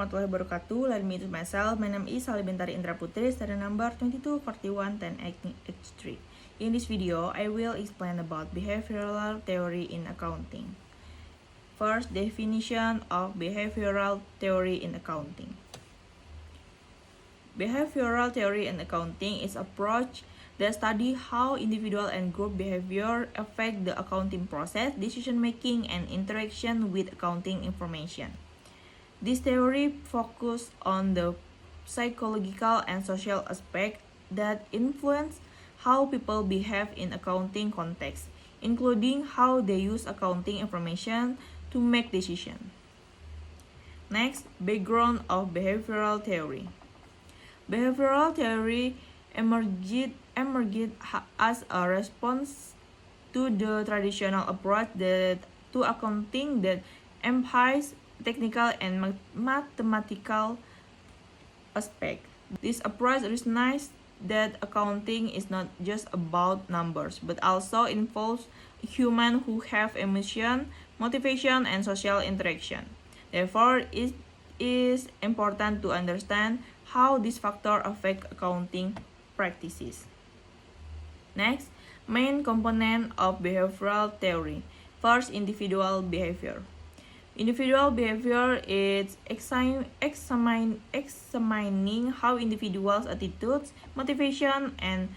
warahmatullahi wabarakatuh. Let me introduce myself. My name is Sally Bintari Indra Putri, study number 22411083. In this video, I will explain about behavioral theory in accounting. First, definition of behavioral theory in accounting. Behavioral theory in accounting is approach that study how individual and group behavior affect the accounting process, decision making, and interaction with accounting information. This theory focuses on the psychological and social aspects that influence how people behave in accounting context, including how they use accounting information to make decisions. Next, background of behavioral theory. Behavioral theory emerged as a response to the traditional approach to accounting that emphasizes technical and mathematical aspect. This approach recognizes that accounting is not just about numbers, but also involves humans who have emotion, motivation, and social interaction. Therefore, it is important to understand how these factors affect accounting practices. Next, main component of behavioral theory. First, individual behavior. Individual behavior is examining how individuals' attitudes, motivation, and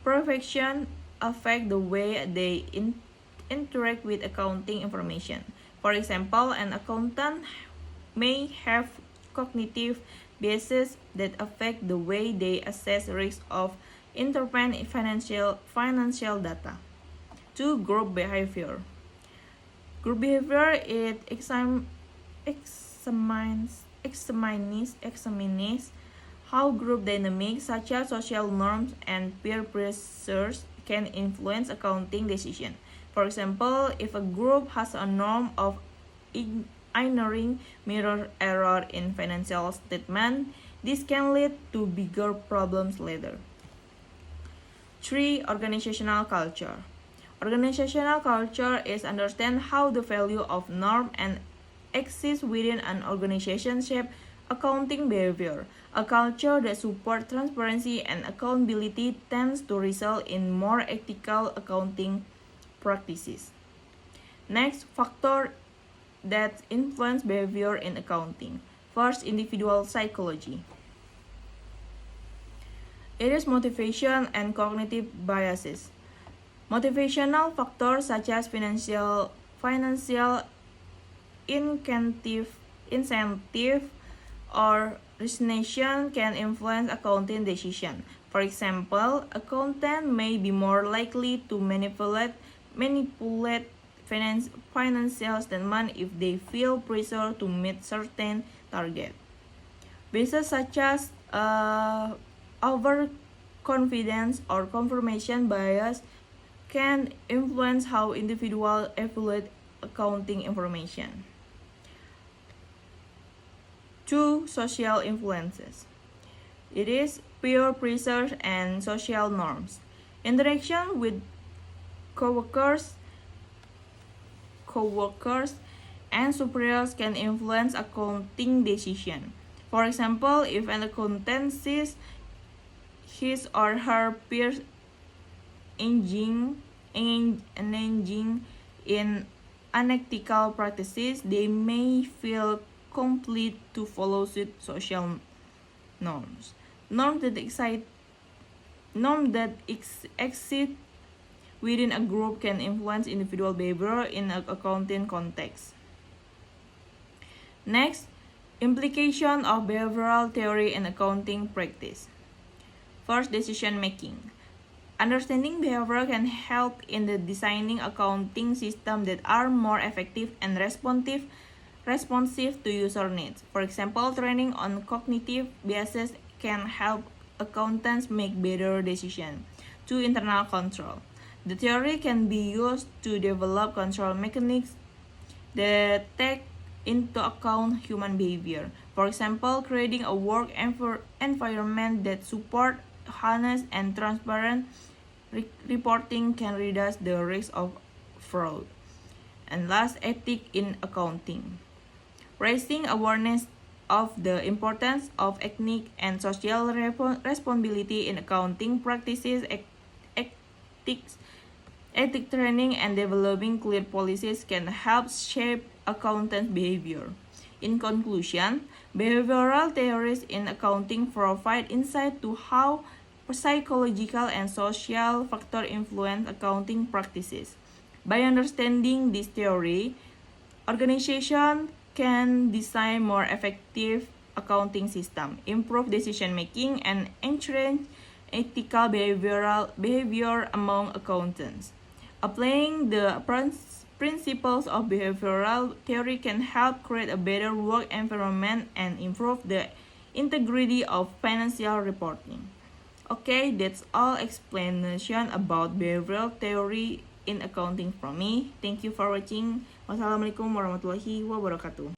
perfection affect the way they interact with accounting information. For example, an accountant may have cognitive biases that affect the way they assess risk of interpret financial data. 2. Group behavior. Group behavior examines how group dynamics such as social norms and peer pressures can influence accounting decisions. For example, if a group has a norm of ignoring mirror error in financial statement, this can lead to bigger problems later. 3. Organizational culture. Organizational culture is understand how the value of norm and exists within an organization shape accounting behavior. A culture that supports transparency and accountability tends to result in more ethical accounting practices. Next, factor that influence behavior in accounting. First, individual psychology. It is motivation and cognitive biases. Motivational factors such as financial incentive or resignation can influence accounting decision. For example, accountant may be more likely to manipulate financial statement if they feel pressure to meet certain target. Biases such as overconfidence or confirmation bias can influence how individuals evaluate accounting information. 2. Social influences. It is peer pressure and social norms. Interaction with coworkers and superiors can influence accounting decision. For example, if an accountant sees his or her peers engaging in unethical practices, they may feel compelled to follow suit social norms. Norms that exist within a group can influence individual behavior in an accounting context. Next, implication of behavioral theory in accounting practice. First, decision making. Understanding behavior can help in the designing accounting systems that are more effective and responsive to user needs. For example, training on cognitive biases can help accountants make better decisions. 2. Internal control. The theory can be used to develop control mechanics that take into account human behavior. For example, creating a work environment that supports honest and transparent reporting can reduce the risk of fraud. And last, ethics in accounting. Raising awareness of the importance of ethnic and social responsibility in accounting practices, ethic training, and developing clear policies can help shape accountant behavior. In conclusion, behavioral theories in accounting provide insight to how psychological and social factors influence accounting practices. By understanding this theory, organizations can design more effective accounting system, improve decision making, and encourage ethical behavior among accountants. Applying the principles of behavioral theory can help create a better work environment and improve the integrity of financial reporting. Okay, that's all explanation about behavioral theory in accounting from me. Thank you for watching. Wassalamualaikum warahmatullahi wabarakatuh.